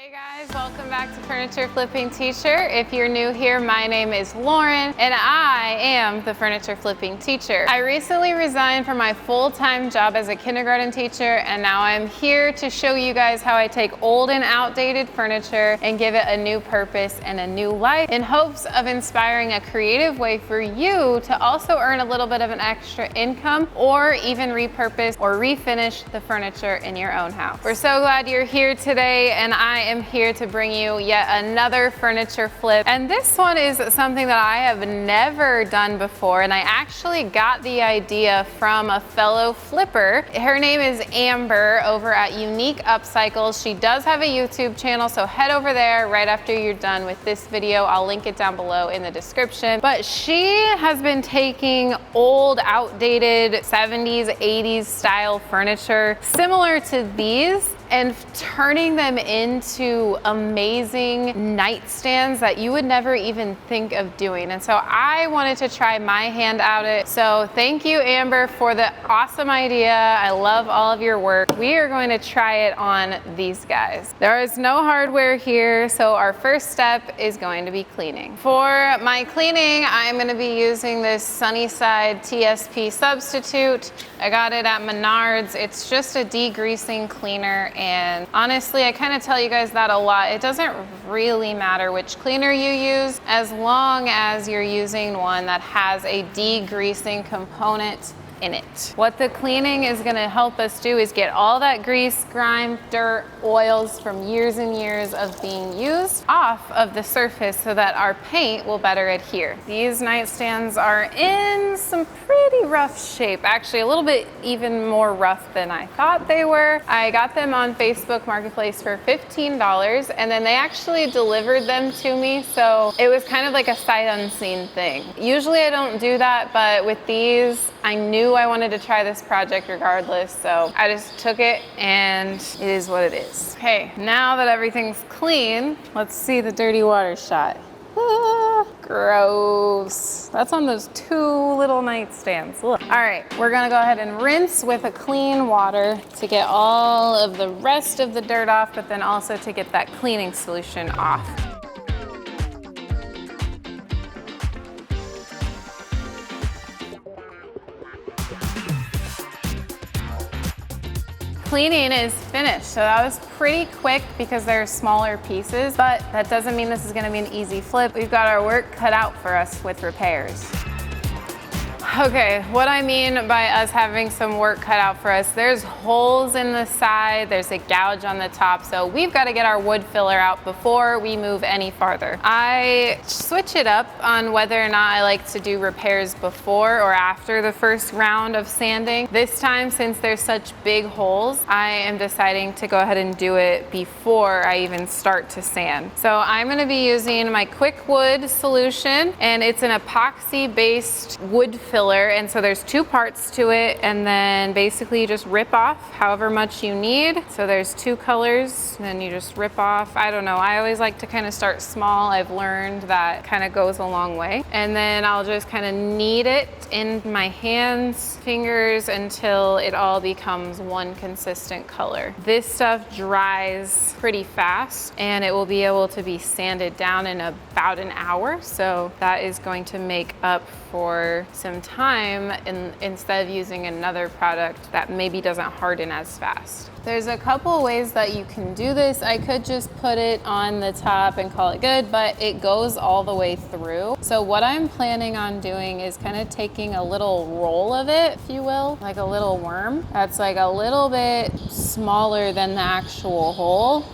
Hey guys, welcome back to Furniture Flipping Teacher. If you're new here, my name is Lauren and I am the Furniture Flipping Teacher. I recently resigned from my full-time job as a kindergarten teacher, and now I'm here to show you guys how I take old and outdated furniture and give it a new purpose and a new life in hopes of inspiring a creative way for you to also earn a little bit of an extra income or even repurpose or refinish the furniture in your own house. We're so glad you're here today, and I am here to bring you yet another furniture flip. And this one is something that I have never done before, and I actually got the idea from a fellow flipper. Her name is Amber over at Unique Upcycles. She does have a YouTube channel, so head over there right after you're done with this video. I'll link it down below in the description. But she has been taking old, outdated 70s, 80s style furniture similar to these and turning them into amazing nightstands that you would never even think of doing. And so I wanted to try my hand at it. So thank you, Amber, for the awesome idea. I love all of your work. We are going to try it on these guys. There is no hardware here, so our first step is going to be cleaning. For my cleaning, I'm going to be using this Sunnyside TSP substitute. I got it at Menards. It's just a degreasing cleaner. And honestly, I kind of tell you guys that a lot. It doesn't really matter which cleaner you use, as long as you're using one that has a degreasing component in it. What the cleaning is going to help us do is get all that grease, grime, dirt, oils from years and years of being used off of the surface so that our paint will better adhere. These nightstands are in some pretty rough shape, actually a little bit even more rough than I thought they were. I got them on Facebook Marketplace for $15, and then they actually delivered them to me, so it was kind of like a sight unseen thing. Usually I don't do that, but with these, I knew I wanted to try this project regardless, so I just took it and it is what it is. Okay, now that everything's clean, let's see the dirty water shot. Ah, gross. That's on those two little nightstands. Look. All right, we're gonna go ahead and rinse with a clean water to get all of the rest of the dirt off, but then also to get that cleaning solution off. Cleaning is finished, so that was pretty quick because they're smaller pieces, but that doesn't mean this is going to be an easy flip. We've got our work cut out for us with repairs. Okay, what I mean by us having some work cut out for us, there's holes in the side, there's a gouge on the top, so we've got to get our wood filler out before we move any farther. I switch it up on whether or not I like to do repairs before or after the first round of sanding. This time, since there's such big holes, I am deciding to go ahead and do it before I even start to sand. So I'm going to be using my Quick Wood solution, and it's an epoxy-based wood filler. And so there's two parts to it, and then basically you just rip off however much you need. So there's two colors, and then you just rip off. I don't know, I always like to kind of start small. I've learned that kind of goes a long way. And then I'll just kind of knead it in my hands, fingers, until it all becomes one consistent color. This stuff dries pretty fast, and it will be able to be sanded down in about an hour. So that is going to make up for some time instead of using another product that maybe doesn't harden as fast. There's a couple ways that you can do this. I could just put it on the top and call it good, but it goes all the way through. So what I'm planning on doing is kind of taking a little roll of it, if you will, like a little worm. That's like a little bit smaller than the actual hole.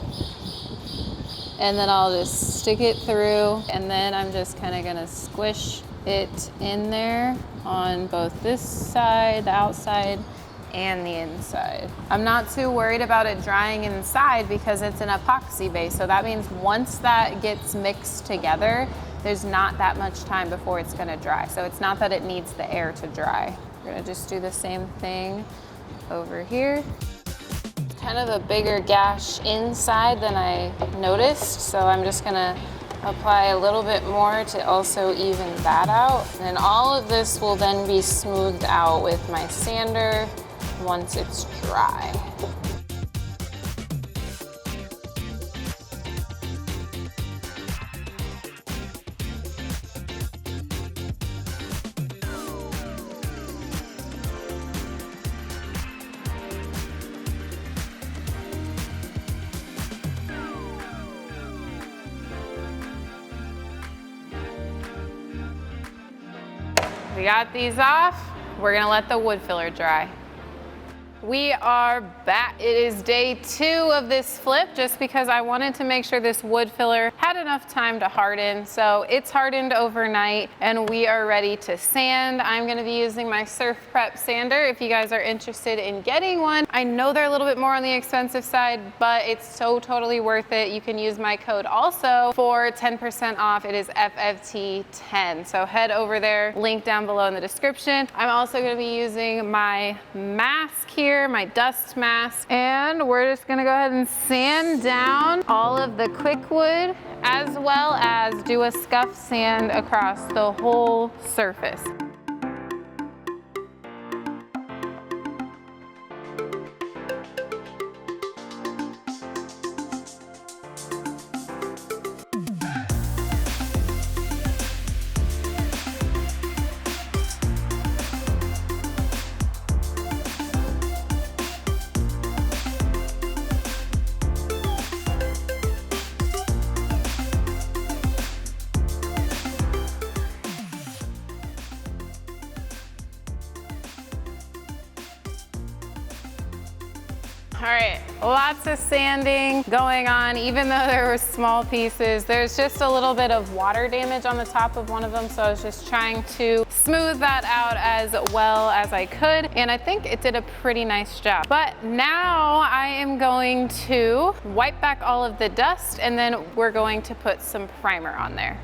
And then I'll just stick it through, and then I'm just kind of gonna squish it in there on both this side, the outside, and the inside. I'm not too worried about it drying inside because it's an epoxy base, so that means once that gets mixed together, there's not that much time before it's gonna dry. So it's not that it needs the air to dry. We're gonna just do the same thing over here. Kind of a bigger gash inside than I noticed, so I'm just gonna apply a little bit more to also even that out. And all of this will then be smoothed out with my sander once it's dry. we got these off. We're gonna let the wood filler dry. We are back. It is day 2 of this flip, just because I wanted to make sure this wood filler had enough time to harden. So it's hardened overnight and we are ready to sand. I'm gonna be using my Surf Prep sander if you guys are interested in getting one. I know they're a little bit more on the expensive side, but it's so totally worth it. You can use my code also for 10% off. It is FFT10. So head over there, link down below in the description. I'm also gonna be using my mask here, my dust mask, and we're just gonna go ahead and sand down all of the quick wood, as well as do a scuff sand across the whole surface. All right, lots of sanding going on, even though there were small pieces. There's just a little bit of water damage on the top of one of them, so I was just trying to smooth that out as well as I could, and I think it did a pretty nice job. But now I am going to wipe back all of the dust, and then we're going to put some primer on there.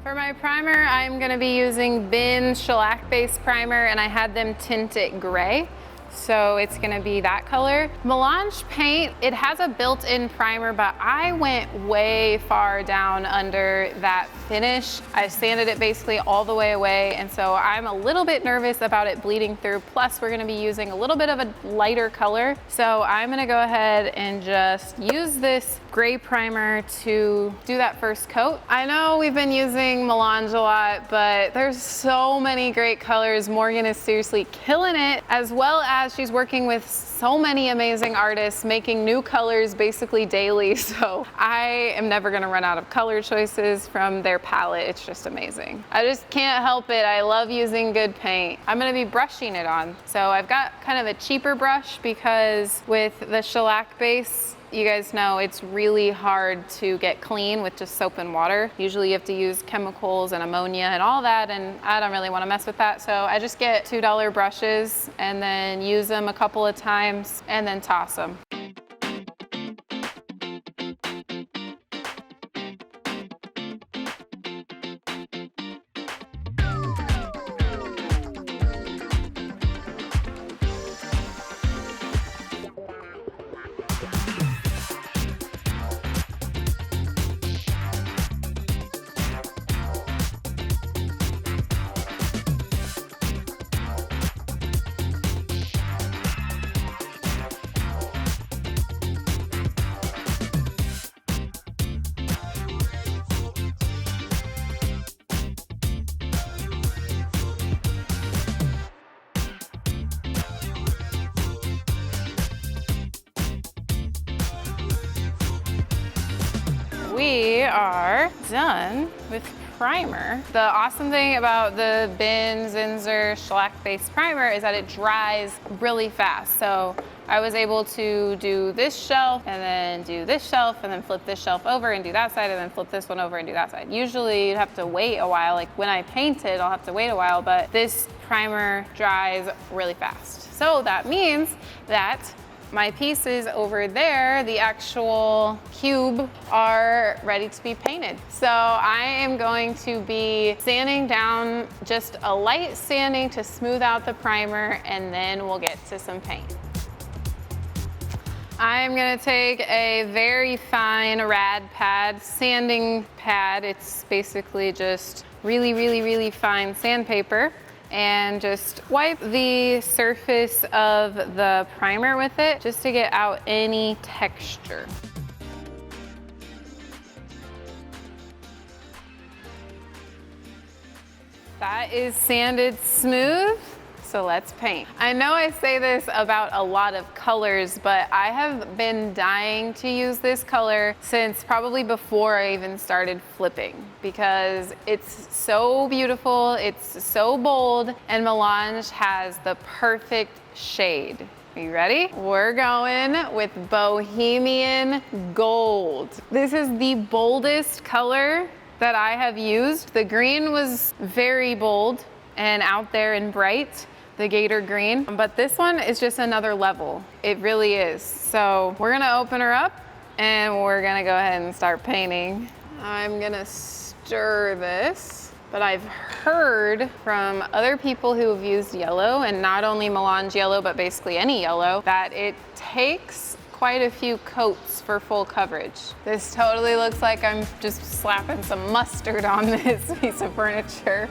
For my primer, I'm gonna be using Bin shellac-based primer, and I had them tint it gray. So it's gonna be that color. Melange paint, it has a built-in primer, but I went way far down under that finish. I sanded it basically all the way away, and so I'm a little bit nervous about it bleeding through. Plus, we're gonna be using a little bit of a lighter color. So I'm gonna go ahead and just use this gray primer to do that first coat. I know we've been using Melange a lot, but there's so many great colors. Morgan is seriously killing it, as well as she's working with so many amazing artists making new colors basically daily. So I am never gonna run out of color choices from their palette. It's just amazing. I just can't help it. I love using good paint. I'm gonna be brushing it on. So I've got kind of a cheaper brush because with the shellac base, you guys know it's really hard to get clean with just soap and water. Usually you have to use chemicals and ammonia and all that, and I don't really want to mess with that. So I just get $2 brushes and then use them a couple of times and then toss them. We are done with primer. The awesome thing about the Bin Zinsser shellac-based primer is that it dries really fast. So I was able to do this shelf and then do this shelf and then flip this shelf over and do that side and then flip this one over and do that side. Usually you'd have to wait a while. Like when I paint it, I'll have to wait a while, but this primer dries really fast. So that means that my pieces over there, the actual cube, are ready to be painted. So I am going to be sanding down, just a light sanding to smooth out the primer, and then we'll get to some paint. I'm gonna take a very fine rad pad, sanding pad. It's basically just really, really, really fine sandpaper, and just wipe the surface of the primer with it just to get out any texture. That is sanded smooth. So let's paint. I know I say this about a lot of colors, but I have been dying to use this color since probably before I even started flipping, because it's so beautiful, it's so bold, and melange has the perfect shade. Are you ready? We're going with Bohemian Gold. This is the boldest color that I have used. The green was very bold and out there and bright, the Gator green, but this one is just another level. It really is. So we're gonna open her up and we're gonna go ahead and start painting. I'm gonna stir this, but I've heard from other people who have used yellow, and not only melange yellow, but basically any yellow, that it takes quite a few coats for full coverage. This totally looks like I'm just slapping some mustard on this piece of furniture.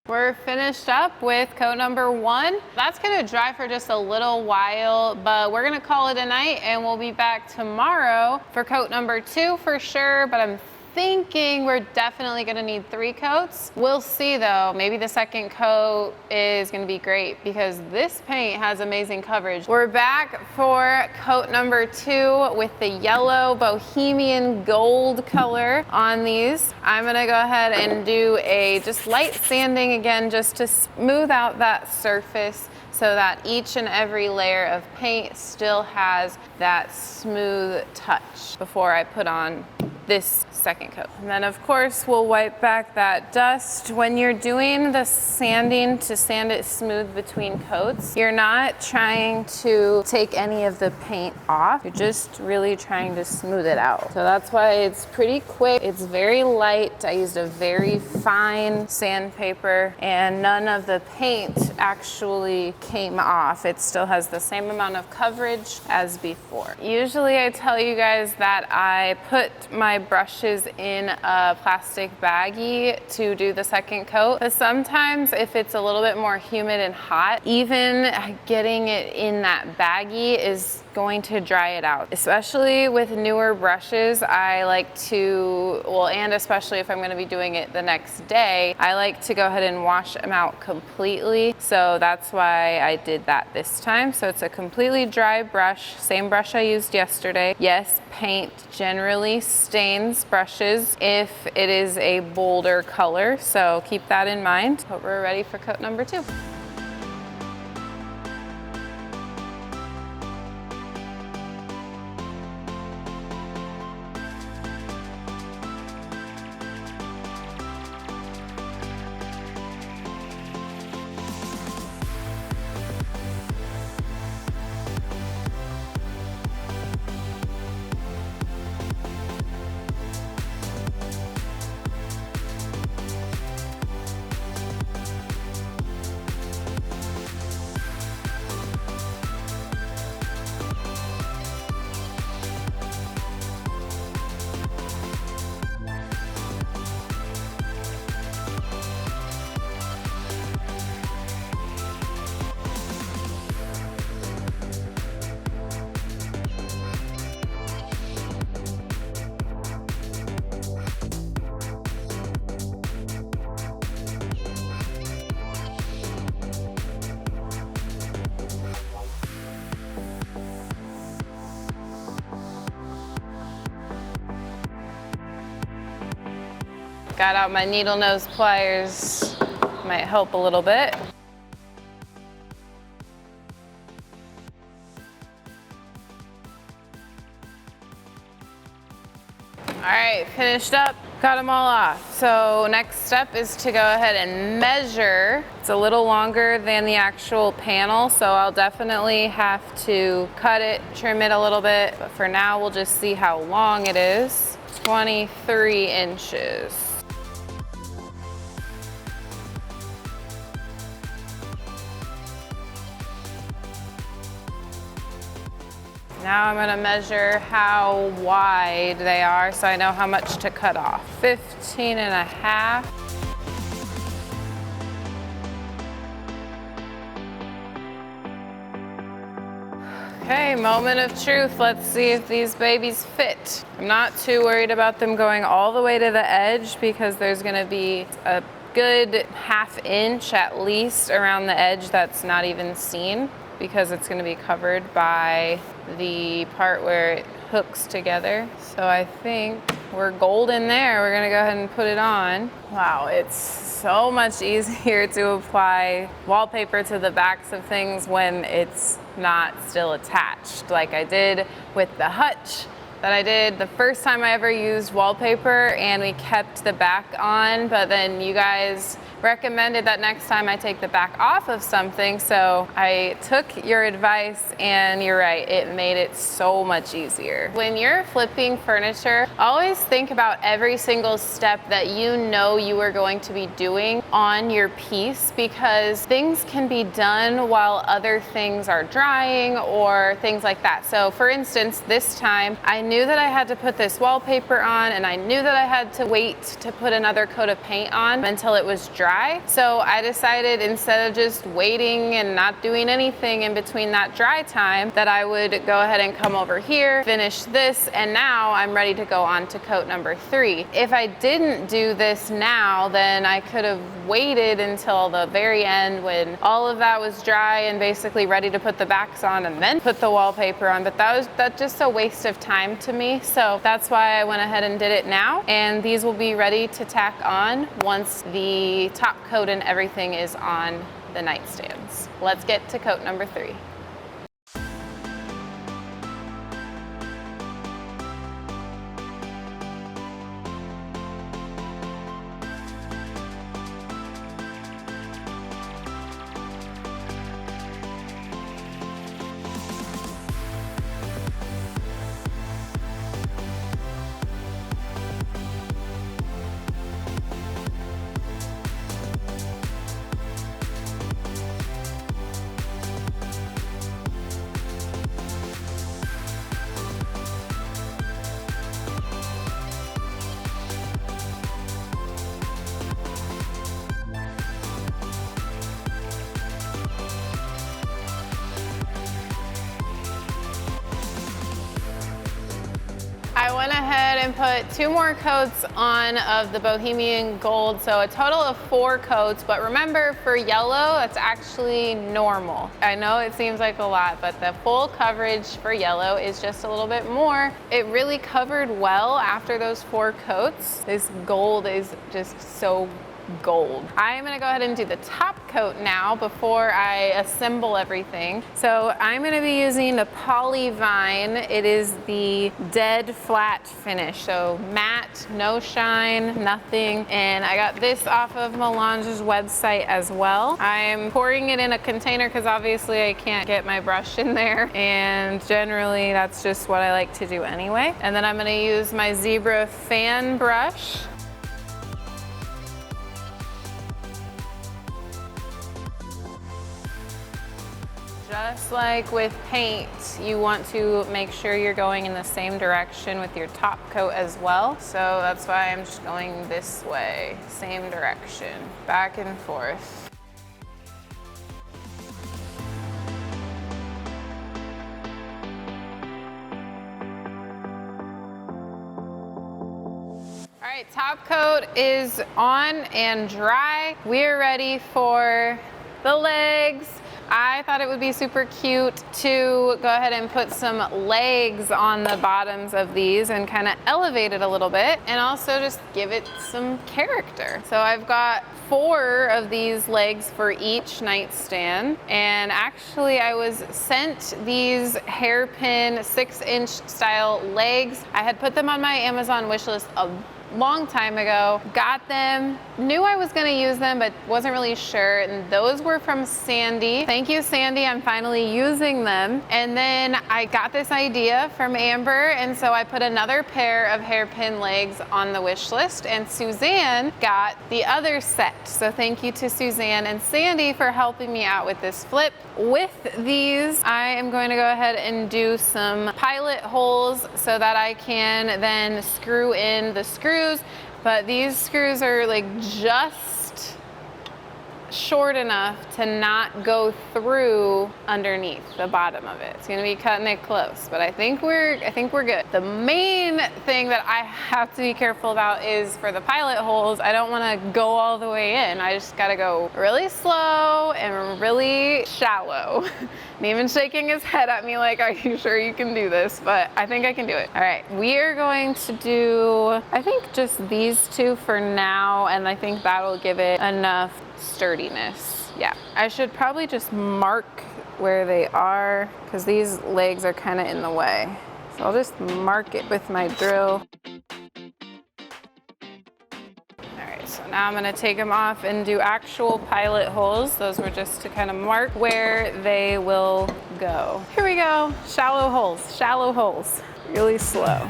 We're finished up with coat number 1. That's gonna dry for just a little while, but we're gonna call it a night and we'll be back tomorrow for coat number 2 for sure, but I'm thinking we're definitely gonna need 3 coats. We'll see though, maybe the second coat is gonna be great because this paint has amazing coverage. We're back for coat number 2 with the yellow Bohemian Gold color on these. I'm gonna go ahead and do a just light sanding again, just to smooth out that surface so that each and every layer of paint still has that smooth touch before I put on this second coat. And then of course we'll wipe back that dust. When you're doing the sanding to sand it smooth between coats, you're not trying to take any of the paint off. You're just really trying to smooth it out. So that's why it's pretty quick. It's very light. I used a very fine sandpaper and none of the paint actually came off. It still has the same amount of coverage as before. Usually I tell you guys that I put my brushes in a plastic baggie to do the second coat, but sometimes if it's a little bit more humid and hot, even getting it in that baggie is going to dry it out. Especially with newer brushes, I like to, well, and especially if I'm going to be doing it the next day, I like to go ahead and wash them out completely. So that's why I did that this time. So it's a completely dry brush, same brush I used yesterday. Yes, paint generally stains brushes if it is a bolder color, so keep that in mind. But we're ready for coat number 2. Got out my needle nose pliers, might help a little bit. All right, finished up, got them all off. So next step is to go ahead and measure. It's a little longer than the actual panel, so I'll definitely have to cut it, trim it a little bit, but for now we'll just see how long it is. 23 inches. Now I'm gonna measure how wide they are so I know how much to cut off. 15 and a half. Okay, moment of truth. Let's see if these babies fit. I'm not too worried about them going all the way to the edge because there's gonna be a good ½ inch at least around the edge that's not even seen, because it's gonna be covered by the part where it hooks together. So I think we're golden there. We're gonna go ahead and put it on. Wow, it's so much easier to apply wallpaper to the backs of things when it's not still attached, like I did with the hutch that I did the first time I ever used wallpaper, and we kept the back on, but then you guys recommended that next time I take the back off of something, so I took your advice, and you're right, it made it so much easier. When you're flipping furniture, always think about every single step that you know you are going to be doing on your piece, because things can be done while other things are drying or things like that. So for instance, this time I knew that I had to put this wallpaper on, and I knew that I had to wait to put another coat of paint on until it was dry. So I decided, instead of just waiting and not doing anything in between that dry time, that I would go ahead and come over here, finish this, and now I'm ready to go on to coat number 3. If I didn't do this now, then I could have waited until the very end when all of that was dry and basically ready to put the backs on and then put the wallpaper on, but that's just a waste of time to me. So that's why I went ahead and did it now, and these will be ready to tack on once the top coat and everything is on the nightstands. Let's get to coat number 3. I went ahead and put 2 more coats on of the Bohemian Gold, so a total of 4 coats, but remember, for yellow, that's actually normal. I know it seems like a lot, but the full coverage for yellow is just a little bit more. It really covered well after those 4 coats. This gold is just so gold. I'm gonna go ahead and do the top coat now before I assemble everything. So I'm gonna be using the Polyvine. It is the dead flat finish. So matte, no shine, nothing. And I got this off of Melange's website as well. I'm pouring it in a container because obviously I can't get my brush in there. And generally that's just what I like to do anyway. And then I'm gonna use my Zebra fan brush. Just like with paint, you want to make sure you're going in the same direction with your top coat as well. So that's why I'm just going this way, same direction, back and forth. All right, top coat is on and dry. We are ready for the legs. I thought it would be super cute to go ahead and put some legs on the bottoms of these and kind of elevate it a little bit and also just give it some character. So I've got 4 of these legs for each nightstand, and actually I was sent these hairpin 6-inch style legs. I had put them on my Amazon wish list a long time ago, got them, knew I was gonna use them, but wasn't really sure, and those were from Sandy. Thank you, Sandy, I'm finally using them. And then I got this idea from Amber, and so I put another pair of hairpin legs on the wish list, and Suzanne got the other set. So thank you to Suzanne and Sandy for helping me out with this flip. With these, I am going to go ahead and do some pilot holes so that I can then screw in the screws, but these screws are like just short enough to not go through underneath the bottom of it. It's gonna be cutting it close, but I think we're good. The main thing that I have to be careful about is for the pilot holes, I don't wanna go all the way in. I just gotta go really slow and really shallow. And even shaking his head at me like, are you sure you can do this? But I think I can do it. All right, we are going to do, I think just these 2 for now, and I think that'll give it enough sturdiness. Yeah, I should probably just mark where they are because these legs are kind of in the way. So I'll just mark it with my drill. So now I'm gonna take them off and do actual pilot holes. Those were just to kind of mark where they will go. Here we go, shallow holes, really slow.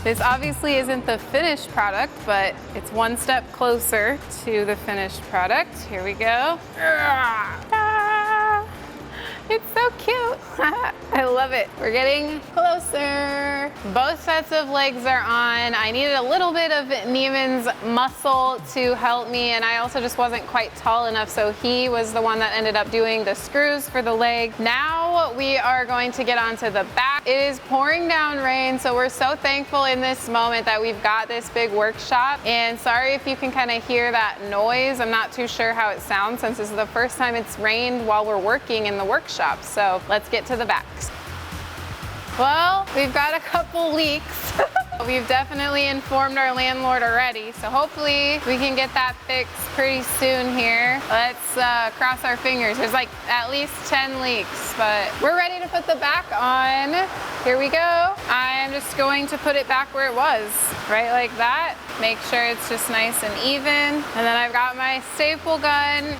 This obviously isn't the finished product, but it's one step closer to the finished product. Here we go. It's so cute. I love it. We're getting closer. Both sets of legs are on. I needed a little bit of Neiman's muscle to help me, and I also just wasn't quite tall enough, so he was the one that ended up doing the screws for the leg. Now we are going to get onto the back. It is pouring down rain, so we're so thankful in this moment that we've got this big workshop. And sorry if you can kind of hear that noise. I'm not too sure how it sounds since this is the first time it's rained while we're working in the workshop. So let's get to the backs. Well, we've got a couple leaks. We've definitely informed our landlord already, so hopefully we can get that fixed pretty soon here. Let's cross our fingers. There's like at least 10 leaks, but we're ready to put the back on. Here we go. I'm just going to put it back where it was, right like that. Make sure it's just nice and even. And then I've got my staple gun.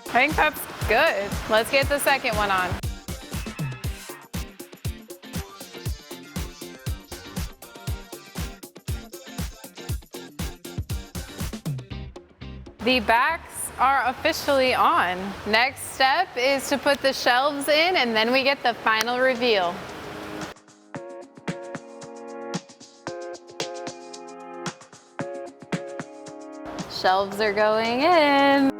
I think that's good. Let's get the second one on. The backs are officially on. Next step is to put the shelves in, and then we get the final reveal. Shelves are going in.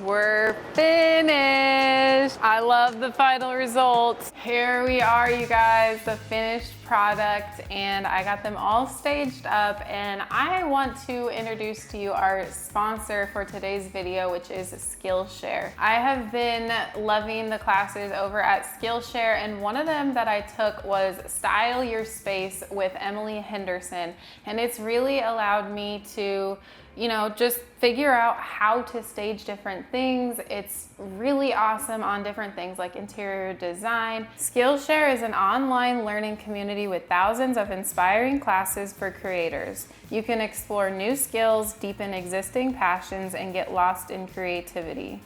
We're finished. I love the final result. Here we are, you guys, the finished product, and I got them all staged up, and I want to introduce to you our sponsor for today's video, which is Skillshare. I have been loving the classes over at Skillshare, and one of them that I took was Style Your Space with Emily Henderson, and it's really allowed me to just figure out how to stage different things. It's really awesome on different things like interior design. Skillshare is an online learning community with thousands of inspiring classes for creators. You can explore new skills, deepen existing passions, and get lost in creativity.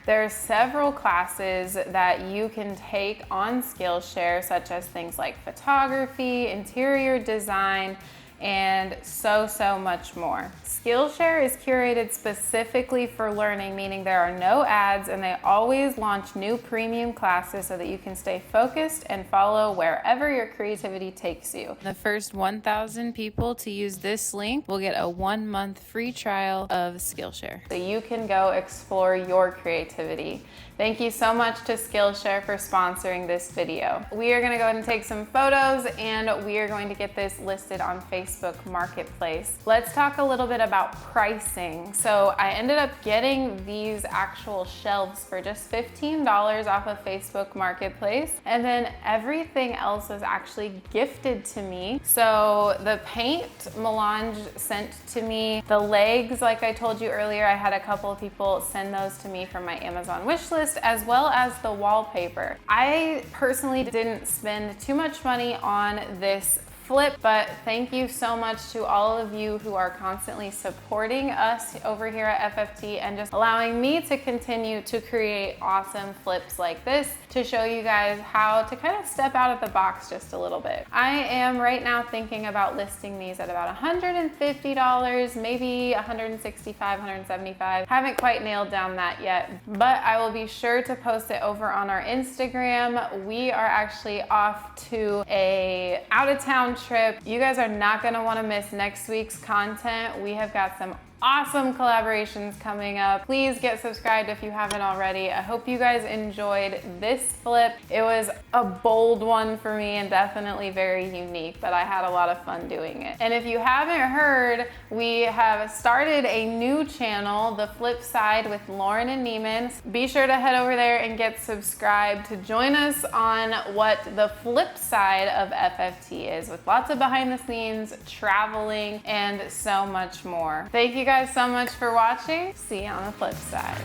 There are several classes that you can take on Skillshare, such as things like photography, interior design, and so much more. Skillshare is curated specifically for learning, meaning there are no ads, and they always launch new premium classes so that you can stay focused and follow wherever your creativity takes you. The first 1,000 people to use this link will get a 1-month free trial of Skillshare, so you can go explore your creativity. Thank you so much to Skillshare for sponsoring this video. We are gonna go ahead and take some photos, and we are going to get this listed on Facebook Marketplace. Let's talk a little bit about pricing. So I ended up getting these actual shelves for just $15 off of Facebook Marketplace, and then everything else was actually gifted to me. So the paint Melange sent to me, the legs, like I told you earlier, I had a couple of people send those to me from my Amazon wish list, as well as the wallpaper. I personally didn't spend too much money on this flip, but thank you so much to all of you who are constantly supporting us over here at FFT and just allowing me to continue to create awesome flips like this to show you guys how to kind of step out of the box just a little bit. I am right now thinking about listing these at about $150, maybe $165, $175. Haven't quite nailed down that yet, but I will be sure to post it over on our Instagram. We are actually off to a out-of-town trip. You guys are not gonna wanna miss next week's content. We have got some awesome collaborations coming up. Please get subscribed if you haven't already. I hope you guys enjoyed this flip. It was a bold one for me and definitely very unique, but I had a lot of fun doing it. And if you haven't heard, we have started a new channel, The Flip Side with Lauren and Neiman. Be sure to head over there and get subscribed to join us on what the flip side of FFT is, with lots of behind the scenes, traveling, and so much more. Thank you guys so much for watching. See you on the flip side.